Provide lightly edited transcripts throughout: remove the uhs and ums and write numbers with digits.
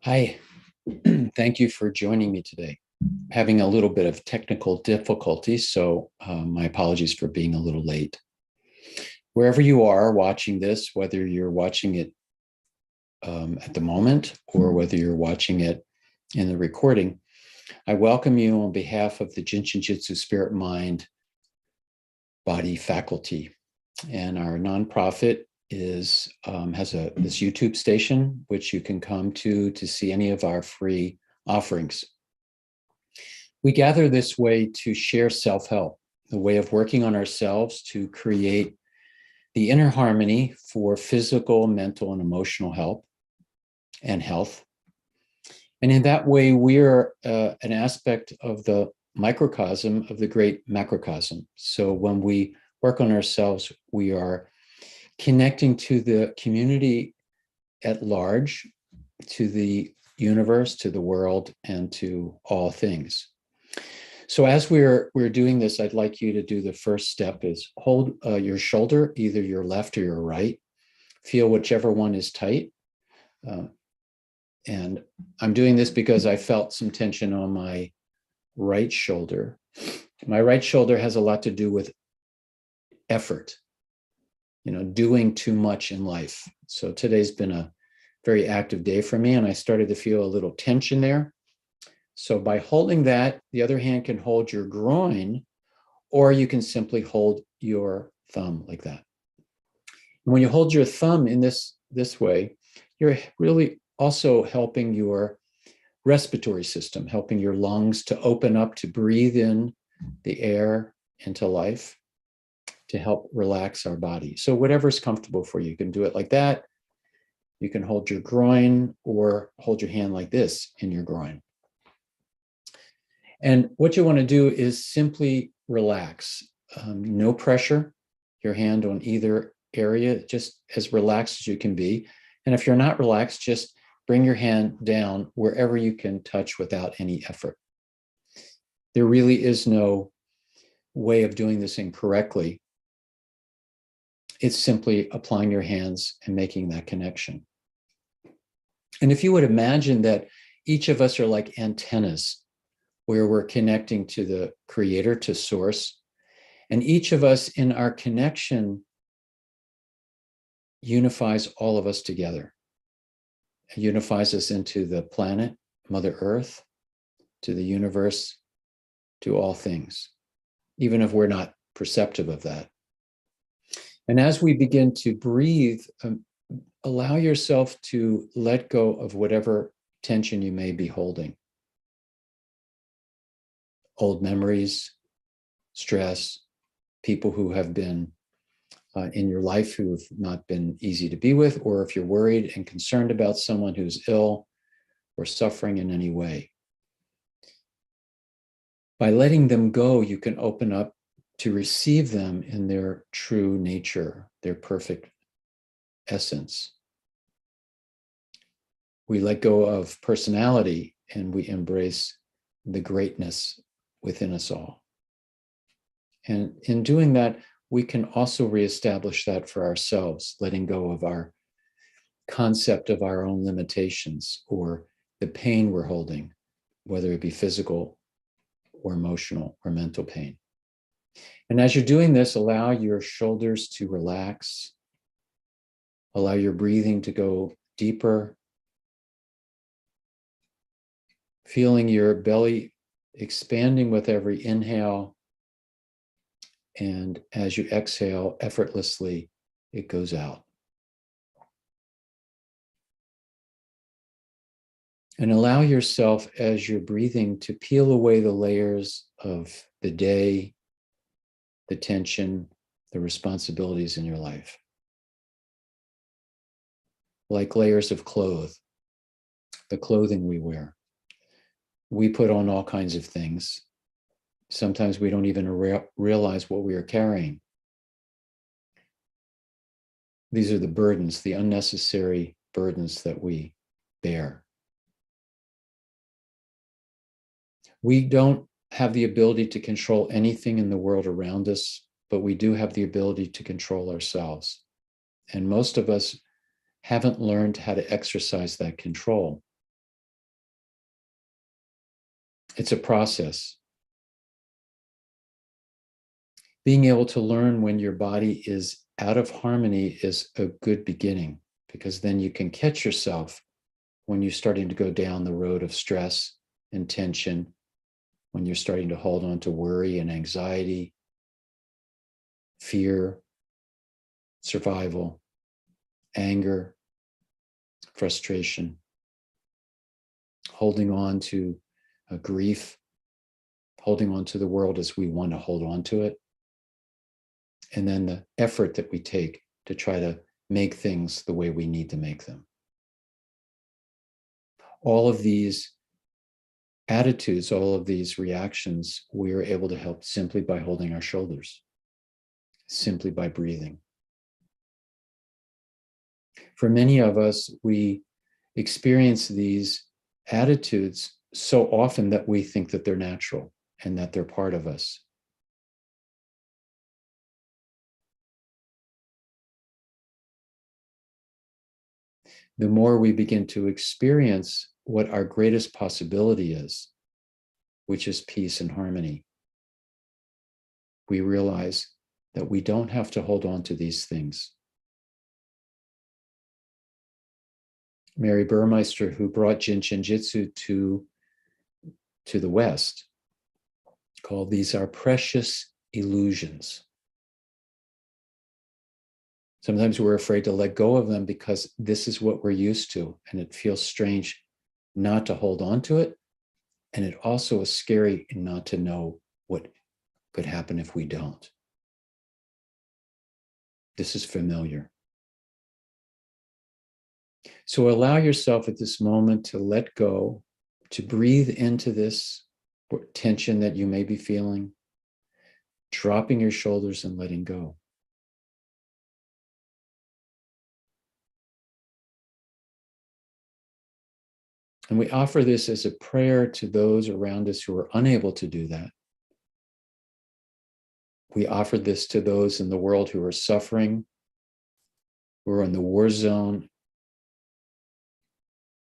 Hi, thank you for joining me today. Having a little bit of technical difficulty, so my apologies for being a little late. Wherever you are watching this, whether you're watching it at the moment or whether you're watching it in the recording, I welcome you on behalf of the Jin Shin Jyutsu Spirit Mind Body Faculty. And our nonprofit has this YouTube station, which you can come to see any of our free offerings. We gather this way to share self-help, the way of working on ourselves to create the inner harmony for physical, mental, and emotional health. And in that way, we're an aspect of the microcosm of the great macrocosm. So when we work on ourselves, we are connecting to the community at large, to the universe, to the world, and to all things. So as we're doing this, I'd like you to do the first step is hold your shoulder, either your left or your right. Feel whichever one is tight. And I'm doing this because I felt some tension on my right shoulder. My right shoulder has a lot to do with effort, doing too much in life. So today's been a very active day for me, and I started to feel a little tension there. So by holding that, the other hand can hold your groin, or you can simply hold your thumb like that. And when you hold your thumb in this way, you're really also helping your respiratory system, helping your lungs to open up, to breathe in the air into life, to help relax our body. So whatever's comfortable for you, you can do it like that. You can hold your groin or hold your hand like this in your groin. And what you want to do is simply relax. No pressure, your hand on either area, just as relaxed as you can be. And if you're not relaxed, just bring your hand down wherever you can touch without any effort. There really is no way of doing this incorrectly. It's simply applying your hands and making that connection. And if you would imagine that each of us are like antennas, where we're connecting to the creator, to source, and each of us in our connection unifies all of us together. It unifies us into the planet, Mother Earth, to the universe, to all things, even if we're not perceptive of that. And as we begin to breathe, allow yourself to let go of whatever tension you may be holding. Old memories, stress, people who have been in your life who have not been easy to be with, or if you're worried and concerned about someone who's ill or suffering in any way. By letting them go, you can open up to receive them in their true nature, their perfect essence. We let go of personality and we embrace the greatness within us all. And in doing that, we can also reestablish that for ourselves, letting go of our concept of our own limitations or the pain we're holding, whether it be physical or emotional or mental pain. And as you're doing this, allow your shoulders to relax, allow your breathing to go deeper, feeling your belly expanding with every inhale. And as you exhale, effortlessly, it goes out. And allow yourself, as you're breathing, to peel away the layers of the day, the tension, the responsibilities in your life. Like layers of clothes, the clothing we wear. We put on all kinds of things. Sometimes we don't even realize what we are carrying. These are the burdens, the unnecessary burdens that we bear. We don't have the ability to control anything in the world around us, but we do have the ability to control ourselves. And most of us haven't learned how to exercise that control. It's a process. Being able to learn when your body is out of harmony is a good beginning, because then you can catch yourself when you're starting to go down the road of stress and tension, when you're starting to hold on to worry and anxiety, fear, survival, anger, frustration, holding on to grief, holding on to the world as we want to hold on to it, and then the effort that we take to try to make things the way we need to make them. All of these attitudes, all of these reactions, we are able to help simply by holding our shoulders, simply by breathing. For many of us, we experience these attitudes so often that we think that they're natural and that they're part of us. The more we begin to experience what our greatest possibility is, which is peace and harmony, we realize that we don't have to hold on to these things. Mary Burmeister, who brought Jin Shin Jyutsu to the West, called these our precious illusions. Sometimes we're afraid to let go of them because this is what we're used to, and it feels strange not to hold on to it. And it also is scary not to know what could happen if we don't. This is familiar. So allow yourself at this moment to let go, to breathe into this tension that you may be feeling, dropping your shoulders and letting go. And we offer this as a prayer to those around us who are unable to do that. We offer this to those in the world who are suffering, who are in the war zone,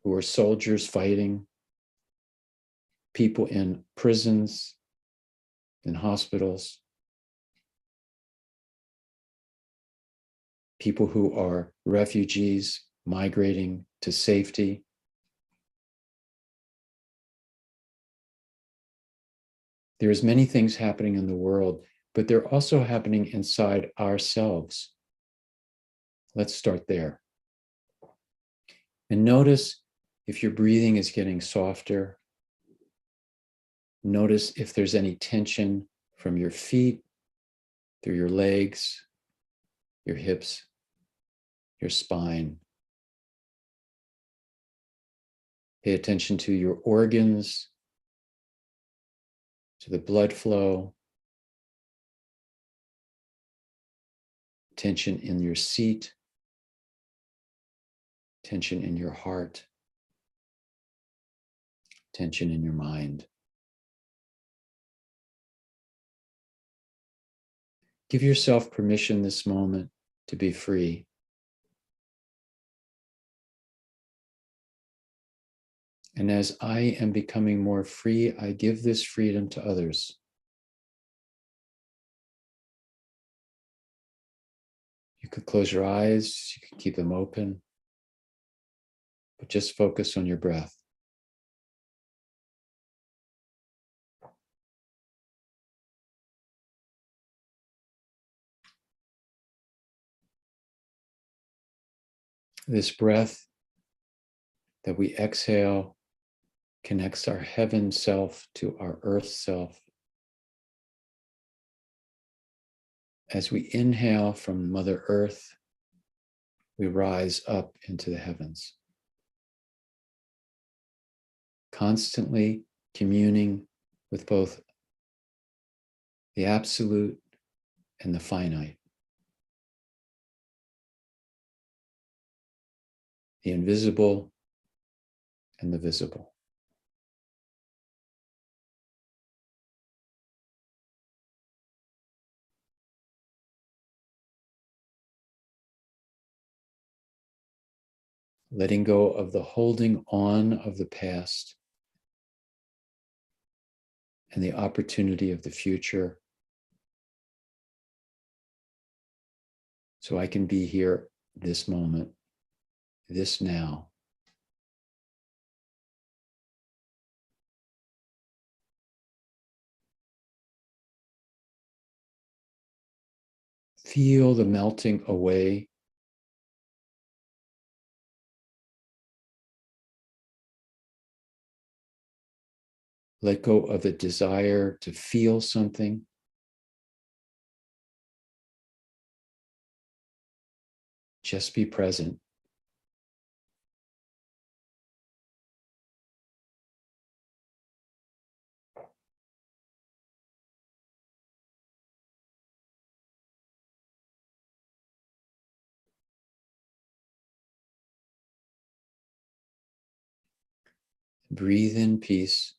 who are soldiers fighting, people in prisons, in hospitals, people who are refugees migrating to safety. There's many things happening in the world, but they're also happening inside ourselves. Let's start there. And notice if your breathing is getting softer. Notice if there's any tension from your feet, through your legs, your hips, your spine. Pay attention to your organs, to the blood flow, tension in your seat, tension in your heart, tension in your mind. Give yourself permission this moment to be free. And as I am becoming more free, I give this freedom to others. You could close your eyes, you can keep them open, but just focus on your breath. This breath that we exhale connects our heaven self to our earth self. As we inhale from Mother Earth, we rise up into the heavens, constantly communing with both the absolute and the finite, the invisible and the visible. Letting go of the holding on of the past, and the opportunity of the future, so I can be here this moment, this now. Feel the melting away let go of the desire to feel something. Just be present. Breathe in peace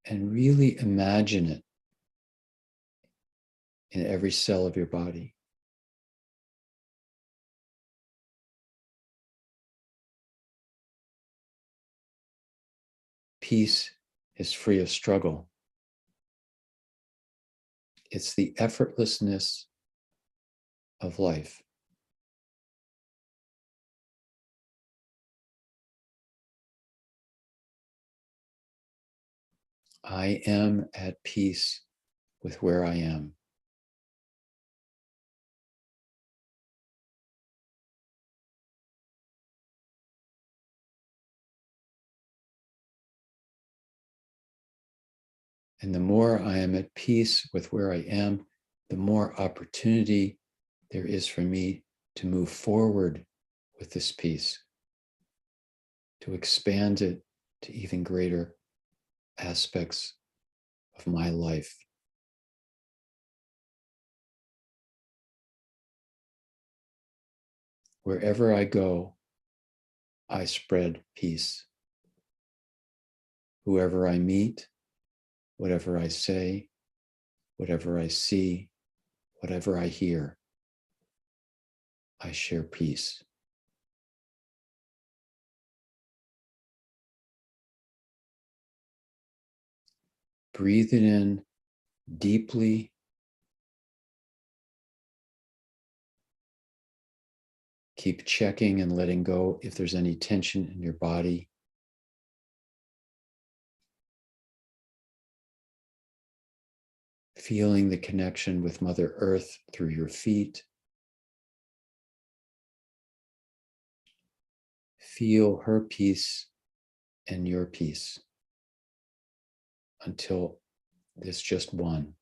and really imagine it in every cell of your body. Peace is free of struggle. It's the effortlessness of life. I am at peace with where I am. And the more I am at peace with where I am, the more opportunity there is for me to move forward with this peace, to expand it to even greater aspects of my life. Wherever I go, I spread peace. Whoever I meet, whatever I say, whatever I see, whatever I hear, I share peace. Breathe it in deeply. Keep checking and letting go if there's any tension in your body. Feeling the connection with Mother Earth through your feet. Feel her peace and your peace until there's just one.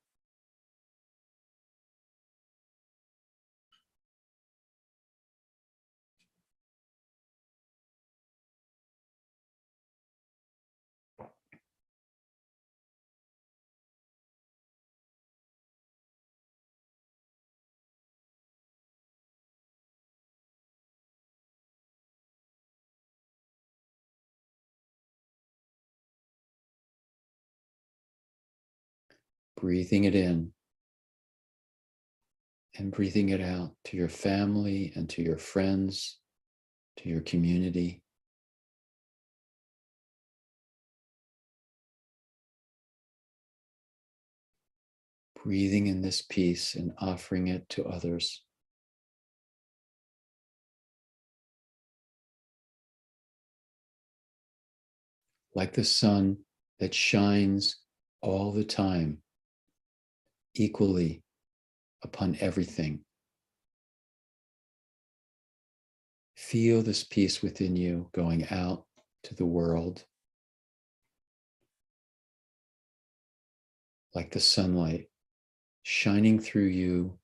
Breathing it in and breathing it out to your family and to your friends, to your community. Breathing in this peace and offering it to others. Like the sun that shines all the time, equally upon everything. Feel this peace within you going out to the world, like the sunlight shining through you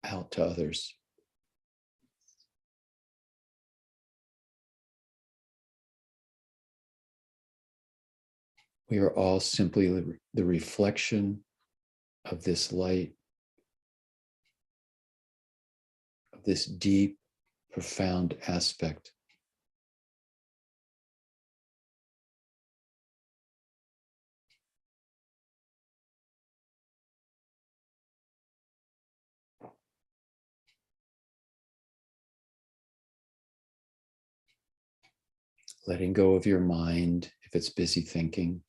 out to others. We are all simply the reflection of this light, of this deep, profound aspect. letting go of your mind if it's busy thinking,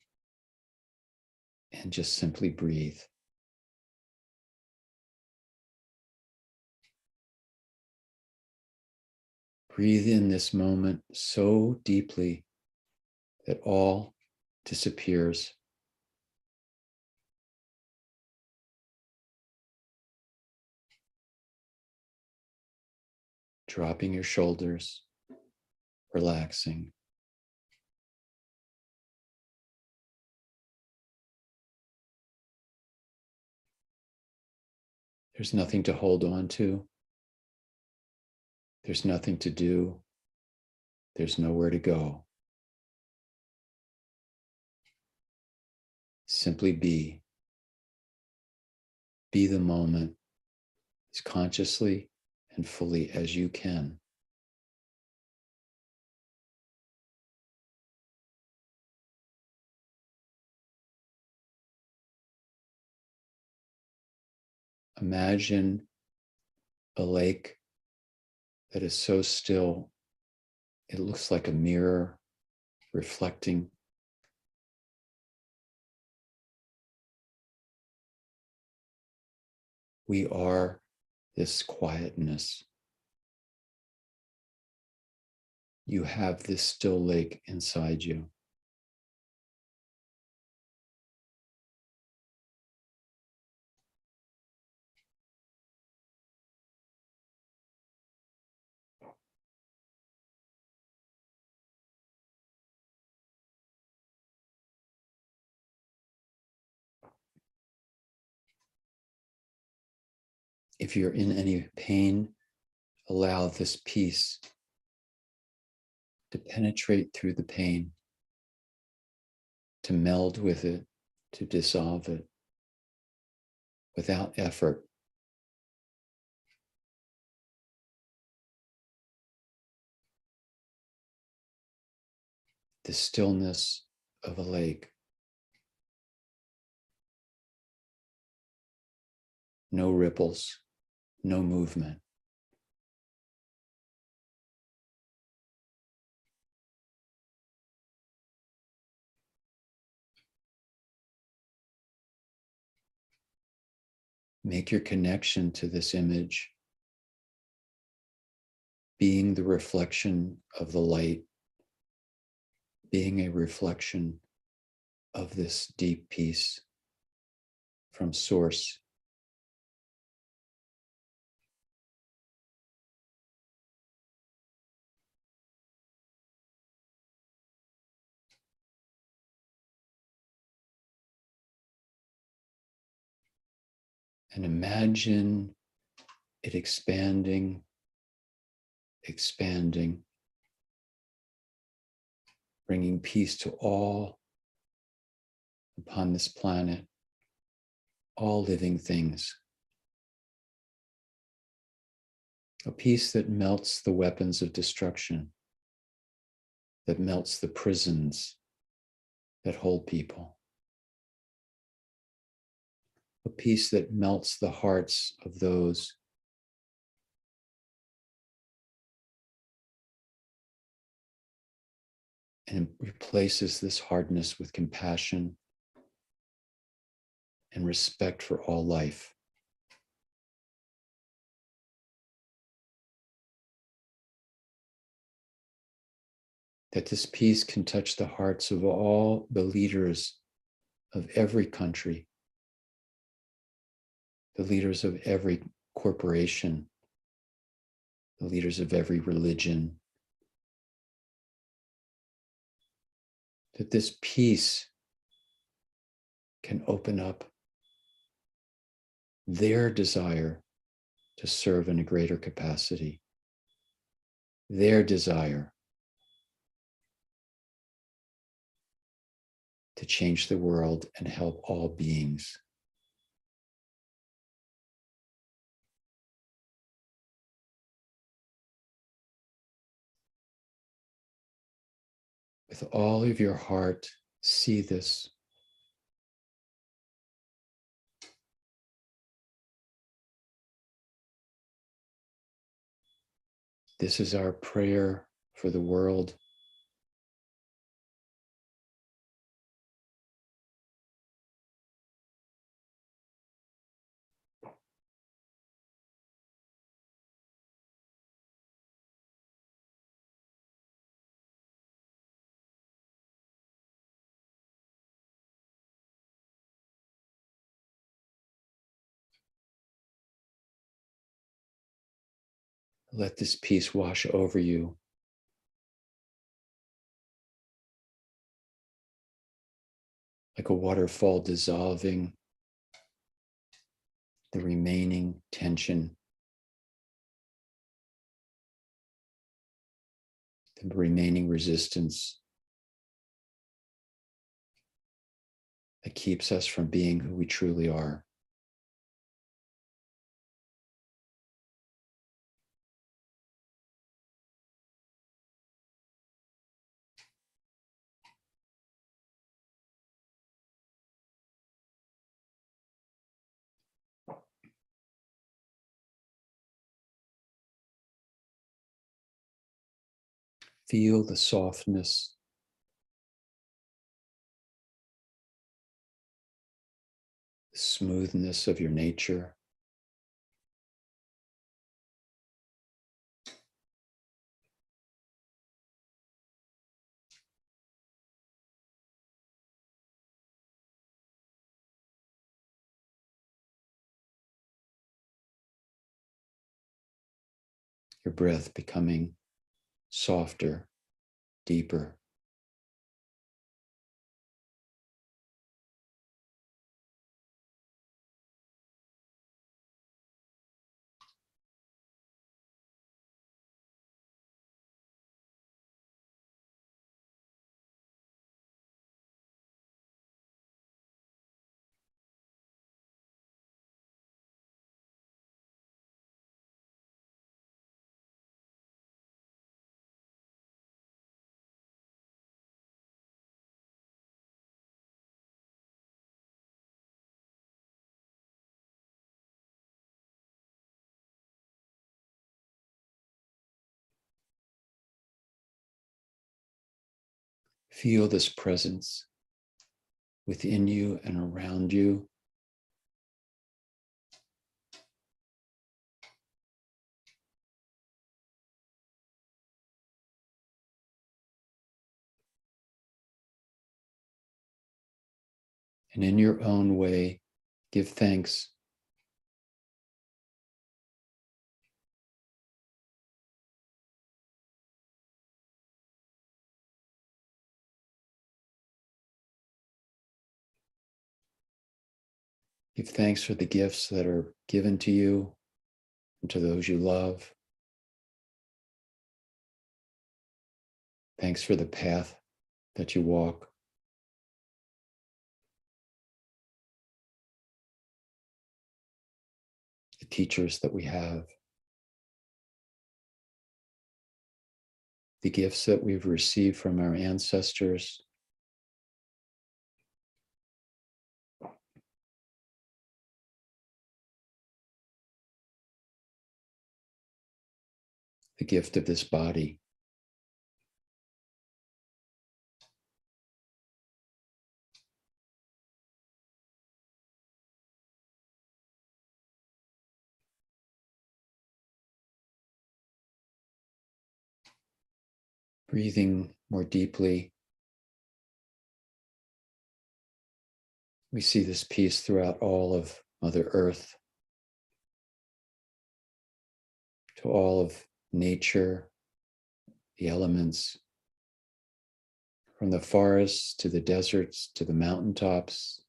and just simply breathe. Breathe in this moment so deeply that all disappears. Dropping your shoulders, relaxing. There's nothing to hold on to. There's nothing to do. There's nowhere to go. Simply be. Be the moment as consciously and fully as you can. Imagine a lake that is so still, it looks like a mirror reflecting. We are this quietness. You have this still lake inside you. If you're in any pain, allow this peace to penetrate through the pain, to meld with it, to dissolve it without effort. The stillness of a lake. No ripples, no movement. Make your connection to this image being the reflection of the light, being a reflection of this deep peace from source. And imagine it expanding, expanding, bringing peace to all upon this planet, all living things. A peace that melts the weapons of destruction, that melts the prisons that hold people. A peace that melts the hearts of those and replaces this hardness with compassion and respect for all life. That this peace can touch the hearts of all the leaders of every country, the leaders of every corporation, the leaders of every religion. That this peace can open up their desire to serve in a greater capacity, their desire to change the world and help all beings. With all of your heart, see this. This is our prayer for the world. Let this peace wash over you. Like a waterfall dissolving the remaining tension, the remaining resistance that keeps us from being who we truly are. Feel the softness, the smoothness of your nature. Your breath becoming softer, deeper. Feel this presence within you and around you. And in your own way, give thanks. Give thanks for the gifts that are given to you and to those you love. Thanks for the path that you walk. The teachers that we have. The gifts that we've received from our ancestors. The gift of this body. Breathing more deeply. We see this peace throughout all of Mother Earth, to all of nature, the elements, from the forests to the deserts, to the mountaintops,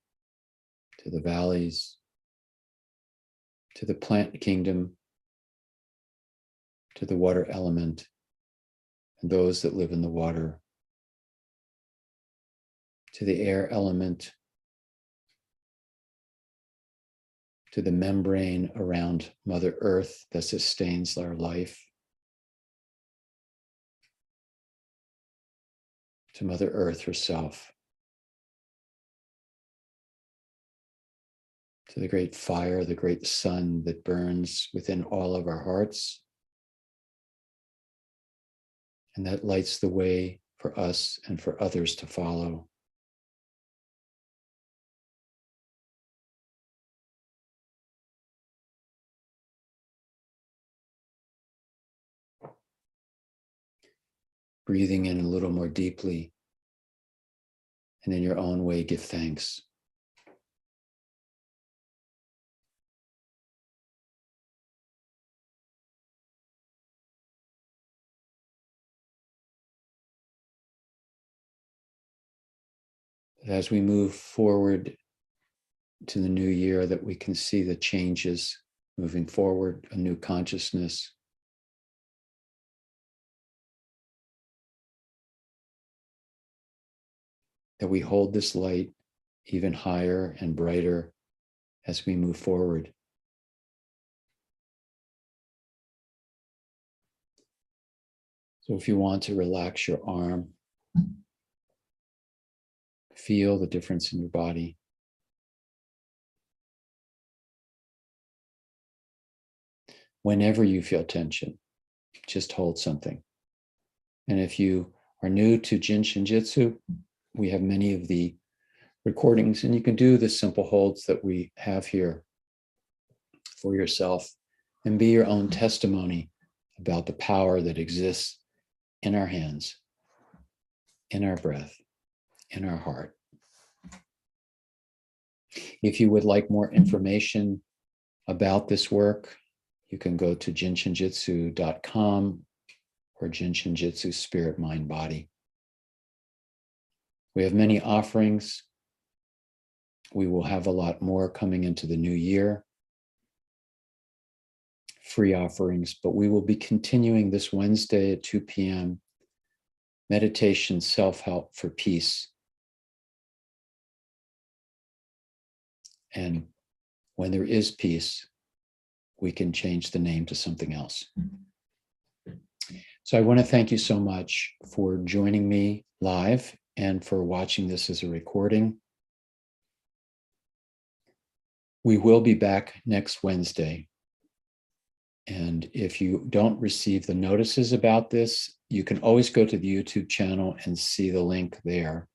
to the valleys, to the plant kingdom, to the water element, and those that live in the water, to the air element, to the membrane around Mother Earth that sustains our life, to Mother Earth herself, to the great fire, the great sun that burns within all of our hearts, and that lights the way for us and for others to follow. Breathing in a little more deeply, and in your own way, give thanks. as we move forward to the new year, that we can see the changes moving forward, a new consciousness. That we hold this light even higher and brighter as we move forward. So if you want to relax your arm, feel the difference in your body. Whenever you feel tension, just hold something. And if you are new to Jin Shin Jyutsu, we have many of the recordings, and you can do the simple holds that we have here for yourself and be your own testimony about the power that exists in our hands, in our breath, in our heart. If you would like more information about this work, you can go to jinshinjutsu.com or Jin Shin Jyutsu Spirit, Mind, Body. We have many offerings. We will have a lot more coming into the new year. Free offerings, but we will be continuing this Wednesday at 2 p.m. Meditation, self-help for peace. And when there is peace, we can change the name to something else. So I want to thank you so much for joining me live and for watching this as a recording. We will be back next Wednesday. And if you don't receive the notices about this, you can always go to the YouTube channel and see the link there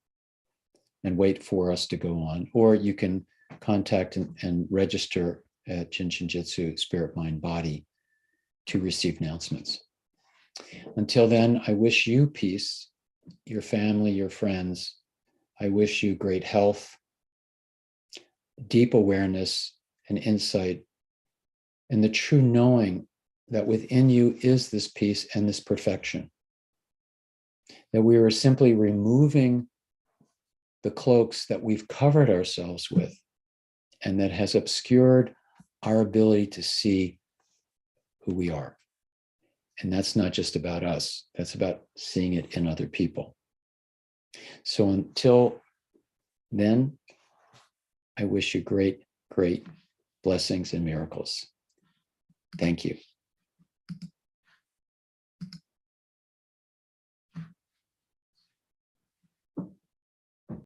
and wait for us to go on. Or you can contact and register at Jin Shin Jyutsu Spirit, Mind, Body to receive announcements. Until then, I wish you peace, your family, your friends. I wish you great health, deep awareness and insight, and the true knowing that within you is this peace and this perfection. That we are simply removing the cloaks that we've covered ourselves with and that has obscured our ability to see who we are. And that's not just about us, that's about seeing it in other people. So until then, I wish you great, great blessings and miracles. Thank you.